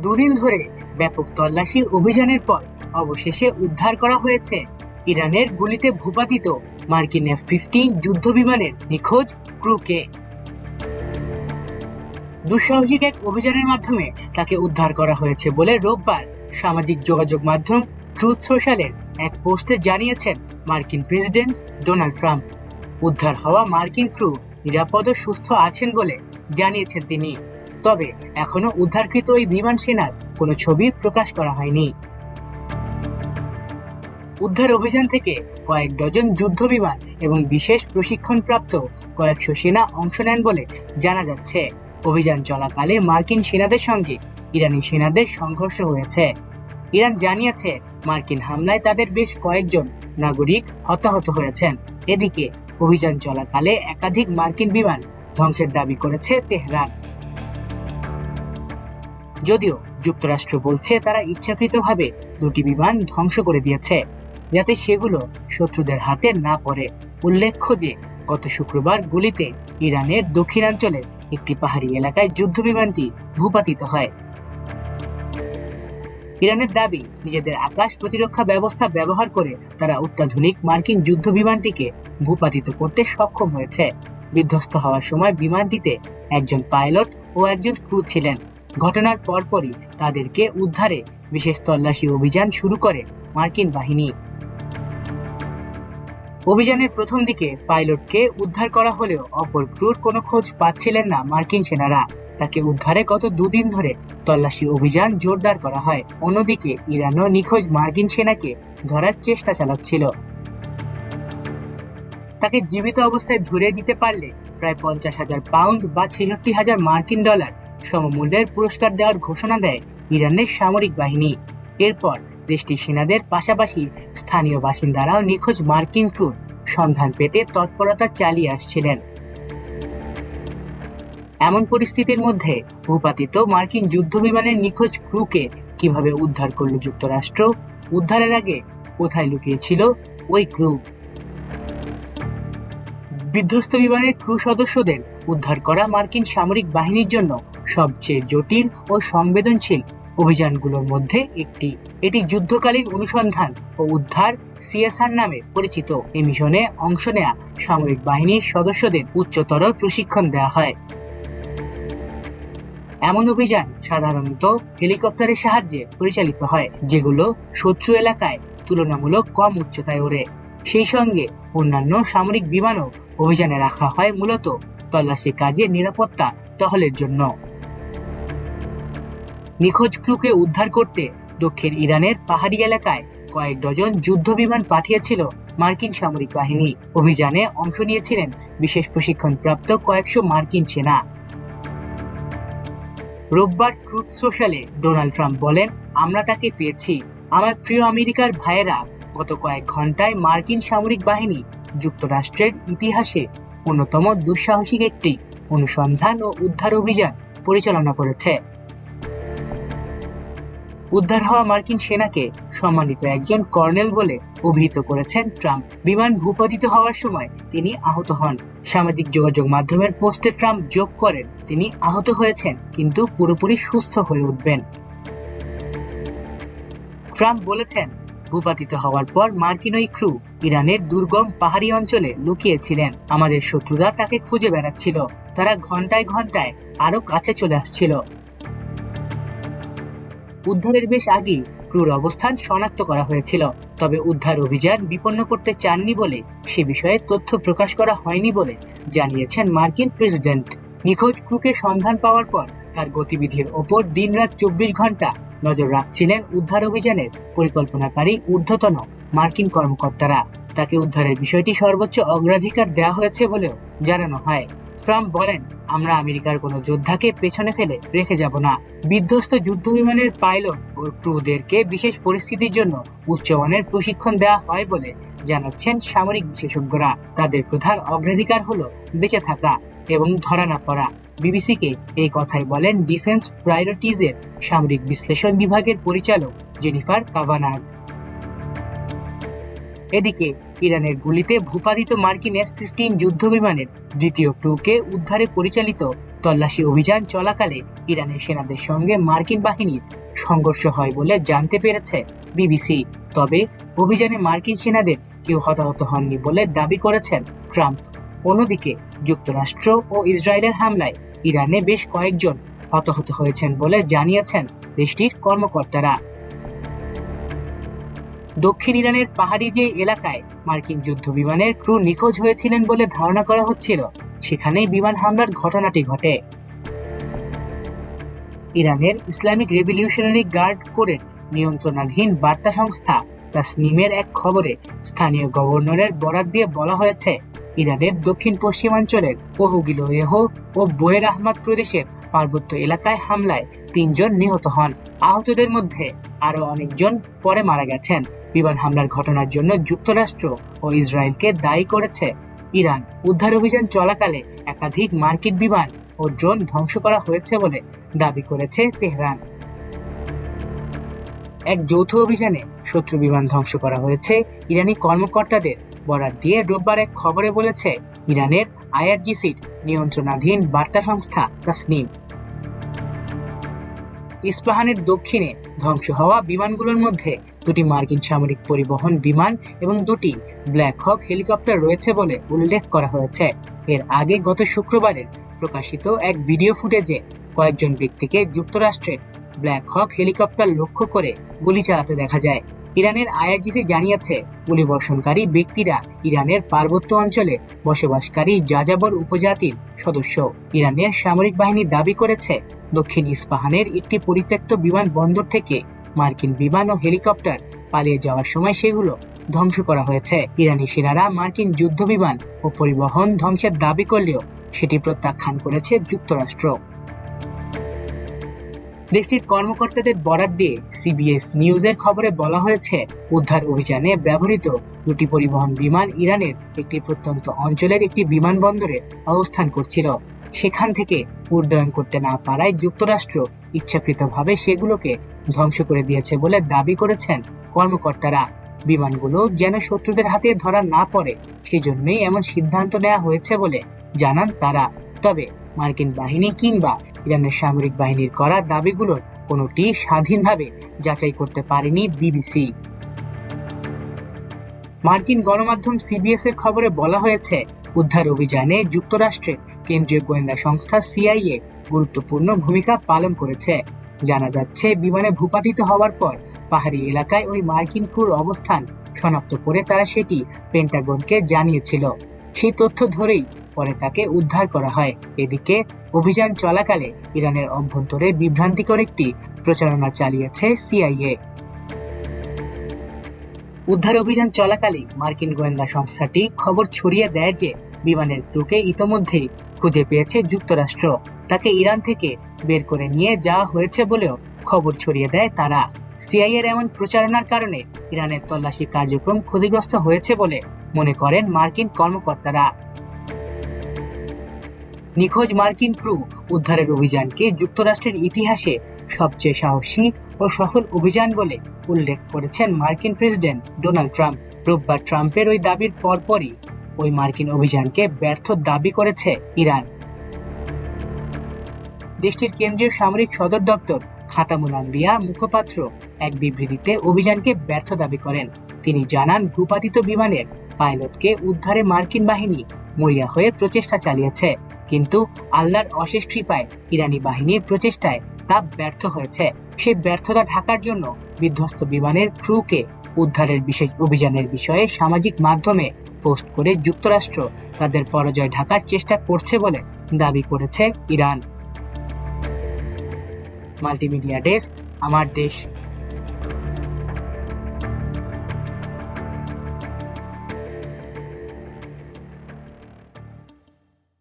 দুদিন ধরে ব্যাপক তল্লাশি অভিযানের পর অবশেষে উদ্ধার করা হয়েছে ইরানের গুলিতে ভূপাতিত মার্কিন F-15 যুদ্ধ বিমানের নিখোঁজ ক্রুকে। দুঃসাহসিক এক অভিযানের মাধ্যমে তাকে উদ্ধার করা হয়েছে বলে রোববার সামাজিক যোগাযোগ মাধ্যম ট্রুথ সোশ্যালের এক পোস্টে জানিয়েছেন মার্কিন প্রেসিডেন্ট ডোনাল্ড ট্রাম্প। উদ্ধার হওয়া মার্কিন ক্রু নিরাপদ ও সুস্থ আছেন বলে জানিয়েছেন তিনি। তবে এখনো উদ্ধারকৃত ওই বিমান সেনার কোনো ছবি প্রকাশ করা হয়নি। উদ্ধার অভিযান থেকে কয়েক ডজন যুদ্ধ বিমান এবং বিশেষ প্রশিক্ষণপ্রাপ্ত কয়েকশো সেনা অংশ নেন বলে জানা যাচ্ছে। অভিযান চলাকালে মার্কিন সেনাদের সঙ্গে ইরানি সেনাদের সংঘর্ষ হয়েছে। ইরান জানিয়েছে মার্কিন হামলায় তাদের বেশ কয়েকজন নাগরিক হতাহত হয়েছেন। এদিকে অভিযান চলাকালে একাধিক মার্কিন বিমান ধ্বংসের দাবি করেছে তেহরান। যদিও যুক্তরাষ্ট্র বলছে তারা ইচ্ছাকৃতভাবে দুটি বিমান ধ্বংস করে দিয়েছে যাতে সেগুলো শত্রুদের হাতে না পড়ে। উল্লেখ্য যে গত শুক্রবার গুলিতে ইরানের দক্ষিণাঞ্চলের একটি পাহাড়ি এলাকায় যুদ্ধ বিমানটি ভূপাতিত হয়। ইরানের দাবি, নিজেদের আকাশ প্রতিরক্ষা ব্যবস্থা ব্যবহার করে তারা অত্যাধুনিক মার্কিন যুদ্ধ বিমানটিকে ভূপাতিত করতে সক্ষম হয়েছে। বিধ্বস্ত হওয়ার সময় বিমানটিতে একজন পাইলট ও একজন ক্রু ছিলেন। ঘটনার পরপরই তাদেরকে উদ্ধারে বিশেষ তল্লাশি অভিযান শুরু করে মার্কিন বাহিনী। অভিযানের প্রথম দিকে পাইলটকে উদ্ধার করা হলেও অপর ক্রুর কোনো খোঁজ পাচ্ছিলেন না মার্কিন সেনারা। তাকে উদ্ধারে গত দুদিন ধরে তল্লাশি অভিযান জোরদার করা হয়। অন্যদিকে ইরানও নিখোঁজ মার্কিন সেনাকে ধরার চেষ্টা চালাচ্ছিল। তাকে জীবিত অবস্থায় ধরে দিতে পারলে প্রায় 50,000 পাউন্ড বা 66,000 মার্কিন ডলার সমমূল্যের পুরস্কার দেওয়ার ঘোষণা দেয় ইরানের সামরিক বাহিনী। এরপর দেশটির সেনাদের পাশাপাশি স্থানীয় বাসিন্দারাও নিখোঁজ মার্কিন ক্রুর সন্ধান পেতে তৎপরতা চালিয়ে আসছিলেন। এমন পরিস্থিতির মধ্যে ভূপাতিত মার্কিন যুদ্ধ বিমানের নিখোঁজ ক্রুকে কিভাবে উদ্ধার করল যুক্তরাষ্ট্র? উদ্ধারের আগে কোথায় লুকিয়েছিল ওই ক্রু? বিধ্বস্ত বিমানের ক্রু সদস্যদের উদ্ধার করা মার্কিন সামরিক বাহিনীর জন্য সবচেয়ে জটিল ও সংবেদনশীল অভিযানগুলোর মধ্যে একটি। এটি যুদ্ধকালীন অনুসন্ধান ও উদ্ধার CSR নামে পরিচিত। এই মিশনে অংশ নেয়া সামরিক বাহিনীর সদস্যদের উচ্চতর প্রশিক্ষণ দেওয়া হয়। এমন অভিযান সাধারণত হেলিকপ্টারের সাহায্যে পরিচালিত হয়, যেগুলো শত্রু এলাকায় তুলনামূলক কম উচ্চতায় ওড়ে। সেই সঙ্গে অন্যান্য সামরিক বিমানও অভিযানে রাখা হয়, মূলত তল্লাশি কাজে নিরাপত্তা টহলের জন্য। নিখোঁজ ক্রুকে উদ্ধার করতে দক্ষিণ ইরানের পাহাড়ি এলাকায় কয়েক ডজন যুদ্ধ বিমান পাঠিয়েছিল মার্কিন সামরিক বাহিনী। অভিযানে অংশ নিয়েছিলেন বিশেষ প্রশিক্ষণপ্রাপ্ত কয়েকশো মার্কিন সেনা। রোববার ট্রুথ সোশ্যালে ডোনাল্ড ট্রাম্প বলেন, আমরা তাকে পেয়েছি। আমার প্রিয় আমেরিকার ভাইয়েরা, গত কয়েক ঘন্টায় মার্কিন সামরিক বাহিনী যুক্তরাষ্ট্রের ইতিহাসে অন্যতম দুঃসাহসিক একটি অনুসন্ধান ও উদ্ধার অভিযান পরিচালনা করেছে। উদ্ধার হওয়া মার্কিন সেনাকে সম্মানিত একজন কর্নেল বলে অভিহিত করেছেন ট্রাম্প। বিমান ভূপাতিত হওয়ার সময় তিনি আহত হন। সামাজিক যোগাযোগ মাধ্যমের পোস্টে ট্রাম্প যোগ করেন, তিনি আহত হয়েছেন কিন্তু পুরোপুরি সুস্থ হয়ে উঠবেন। ট্রাম্প বলেছেন, ভূপাতিত হওয়ার পর মার্কিন ওই ক্রু ইরানের দুর্গম পাহাড়ি অঞ্চলে লুকিয়েছিলেন। আমাদের শত্রুরা তাকে খুঁজে বেড়াচ্ছিল। তারা ঘন্টায় ঘন্টায় আরো কাছে চলে আসছিল। উদ্ধারের বেশ আগেই ক্রুর অবস্থান শনাক্ত করা হয়েছিল, তবে উদ্ধার অভিযান বিপন্ন করতে চাননি বলে সে বিষয়ে তথ্য প্রকাশ করা হয়নি বলে জানিয়েছেন মার্কিন প্রেসিডেন্ট। নিখোঁজ ক্রুকে সন্ধান পাওয়ার পর তার গতিবিধির ওপর দিনরাত 24 ঘন্টা নজর রাখছিলেন উদ্ধার অভিযানের পরিকল্পনাকারী ঊর্ধ্বতন মার্কিন কর্মকর্তারা। তাকে উদ্ধারের বিষয়টি সর্বোচ্চ অগ্রাধিকার দেওয়া হয়েছে বলেও জানানো হয়। ট্রাম্প বলেন, আমরা আমেরিকার কোনো যোদ্ধাকে পেছনে ফেলে রেখে যাব না। বিধ্বস্ত যুদ্ধ বিমানের পাইলট ও ক্রুদেরকে বিশেষ পরিস্থিতির জন্য উচ্চমানের প্রশিক্ষণ দেওয়া হয় বলে জানাচ্ছেন সামরিক বিশেষজ্ঞরা। তাদের প্রধান অগ্রাধিকার হলো বেঁচে থাকা এবং ধরা না পড়া। বিবিসিকে এই কথাই বলেন ডিফেন্স প্রায়োরিটিজের সামরিক বিশ্লেষণ বিভাগের পরিচালক জেনিফার কাভানাগ। এদিকে ইরানের গুলিতে ভূপাতিত মার্কিন F-15 যুদ্ধ বিমানের দ্বিতীয় ক্রুকে উদ্ধারে পরিচালিত তল্লাশি অভিযান চলাকালে ইরানের সেনাদের সঙ্গে মার্কিন বাহিনীর সংঘর্ষ হয় বলে জানতে পেরেছে বিবিসি। তবে অভিযানে মার্কিন সেনাদের কেউ হতাহত হননি বলে দাবি করেছেন ট্রাম্প। অন্যদিকে যুক্তরাষ্ট্র ও ইসরায়েলের হামলায় ইরানে বেশ কয়েকজন হতাহত হয়েছেন বলে জানিয়েছেন দেশটির কর্মকর্তারা। দক্ষিণ ইরানের পাহাড়ি যে এলাকায় মার্কিন যুদ্ধ বিমানের ক্রু নিখোঁজ হয়েছিলেন বলে ধারণা করা হচ্ছিল, সেখানেই বিমান হামলার ঘটনাটি ঘটে। ইরানের ইসলামিক রেভলিউশনারি গার্ড কোরের নিয়ন্ত্রণাধীন বার্তা সংস্থা তাসনিমের এক খবরে স্থানীয় গভর্নরের বরাত দিয়ে বলা হয়েছে, ইরানের দক্ষিণ পশ্চিমাঞ্চলের ওহুগিলোয়েহ ও বোয়ের আহমদ প্রদেশের পার্বত্য এলাকায় হামলায় 3 জন নিহত হন। আহতদের মধ্যে আরো অনেকজন পরে মারা গেছেন। বিমান হামলার ঘটনার জন্য যুক্তরাষ্ট্র ও ইসরায়েলকে দায়ী করেছে ইরান। উদ্ধার অভিযান চলাকালে একাধিক মার্কিন বিমান ও ড্রোন ধ্বংস করা হয়েছে বলে দাবি করেছে তেহরান। এক যৌথ অভিযানে শত্রু বিমান ধ্বংস করা হয়েছে ইরানি কর্মকর্তাদের বরাত দিয়ে রোববার এক খবরে বলেছে ইরানের আইআরজিসির নিয়ন্ত্রণাধীন বার্তা সংস্থা তাসনিম। ইস্পাহানের দক্ষিণে ধ্বংস হওয়া বিমানগুলোর মধ্যে 2টি মার্কিন সামরিক পরিবহন বিমান এবং 2টি ব্ল্যাক হক হেলিকপ্টার রয়েছে বলে উল্লেখ করা হয়েছে। এর আগে গত শুক্রবারের প্রকাশিত এক ভিডিও ফুটেজে কয়েকজন ব্যক্তিকে যুক্তরাষ্ট্রের ব্ল্যাক হক হেলিকপ্টার লক্ষ্য করে গুলি চালাতে দেখা যায়। ইরানের আইআরজিসি জানিয়েছে, গুলিবর্ষণকারী ব্যক্তিরা ইরানের পার্বত্য অঞ্চলে বসবাসকারী যাযাবর উপজাতির সদস্য। ইরানের সামরিক বাহিনী দাবি করেছে, দক্ষিণ ইস্পাহানের একটি পরিত্যক্ত বিমানবন্দর থেকে মার্কিন বিমান ও হেলিকপ্টার পালিয়ে যাওয়ার সময় সেগুলো ধ্বংস করা হয়েছে। ইরানি সেনারা মার্কিন যুদ্ধ বিমান ও পরিবহন ধ্বংসের দাবি করলেও সেটি প্রত্যাখ্যান করেছে যুক্তরাষ্ট্র। দেশটির কর্মকর্তাদের বরাত দিয়ে সিবিএস নিউজের খবরে বলা হয়েছে, উদ্ধার অভিযানে ব্যবহৃত 2টি পরিবহন বিমান ইরানের একটি প্রত্যন্ত অঞ্চলের একটি বিমানবন্দরে অবস্থান করছিল। সেখান থেকে উড্ডয়ন করতে না পারায় যুক্তরাষ্ট্র ইচ্ছাকৃতভাবে সেগুলোকে ধ্বংস করে দিয়েছে বলে দাবি করেছেন কর্মকর্তারা। বিমানগুলো যেন শত্রুদের হাতে ধরা না পড়ে, সেজন্যই এমন সিদ্ধান্ত নেওয়া হয়েছে বলে জানান তারা। তবে মার্কিন বাহিনী কিংবা ইরানের সামরিক বাহিনীর করা দাবিগুলোর কোনোটি স্বাধীনভাবে যাচাই করতে পারেনি বিবিসি। মার্কিন গণমাধ্যম সিবিএস এর খবরে বলা হয়েছে, উদ্ধার অভিযানে যুক্তরাষ্ট্রের কেন্দ্রীয় গোয়েন্দা সংস্থা সিআইএ গুরুত্বপূর্ণ ভূমিকা পালন করেছে। জানা যাচ্ছে, বিমানে ভূপাতিত হওয়ার পর পাহাড়ি এলাকায় ওই মার্কিন ক্রুর অবস্থান শনাক্ত করে তারা সেটি পেন্টাগনকে জানিয়েছিল। সেই তথ্য ধরেই পরে তাকে উদ্ধার করা হয়। এদিকে অভিযান চলাকালে ইরানের অভ্যন্তরে বিভ্রান্তিকর একটি প্রচারণা চালিয়েছে সিআইএ। উদ্ধার অভিযান চলাকালে মার্কিন গোয়েন্দা সংস্থাটি খবর ছড়িয়ে দেয় যে বিমানের ক্রুকে ইতোমধ্যেই খুঁজে পেয়েছে যুক্তরাষ্ট্র। তাকে ইরান থেকে বের করে নিয়ে যাওয়া হয়েছে বলেও খবর ছড়িয়ে দেয় তারা। সিআইএর এমন প্রচারণার কারণে ইরানের তল্লাশি কার্যক্রম ক্ষতিগ্রস্ত হয়েছে বলে মনে করেন মার্কিন কর্মকর্তারা। নিখোঁজ মার্কিন ক্রু উদ্ধারের অভিযানকে যুক্তরাষ্ট্রের ইতিহাসে সবচেয়ে সাহসী ও সফল অভিযান বলে উল্লেখ করেছেন মার্কিন প্রেসিডেন্ট ডোনাল্ড ট্রাম্প। রোববার ট্রাম্পের ওই দাবির পরপরই ওই মার্কিন অভিযানকে ব্যর্থ দাবি করেছে ইরান। দেশটির কেন্দ্রীয় সামরিক সদর দপ্তর খাতামুল আম্বিয়া মুখপাত্র এক বিবৃতিতে অভিযানকে ব্যর্থ দাবি করেন। তিনি জানান, ভূপাতিত বিমানের পাইলটকে উদ্ধারে মার্কিন বাহিনী মরিয়া হয়ে প্রচেষ্টা চালিয়েছে, কিন্তু আল্লাহর অশেষ কৃপায় ইরানি বাহিনীর প্রচেষ্টায় তা ব্যর্থ হয়েছে। সেই ব্যর্থতা ঢাকার জন্য বিধ্বস্ত বিমানের ক্রুকে উদ্ধারের বিশেষ অভিযানের বিষয়ে সামাজিক মাধ্যমে পোস্ট করে যুক্তরাষ্ট্র তাদের পরাজয় ঢাকার চেষ্টা করছে বলে দাবি করেছে ইরান। মাল্টিমিডিয়া ডেস্ক, আমার দেশ।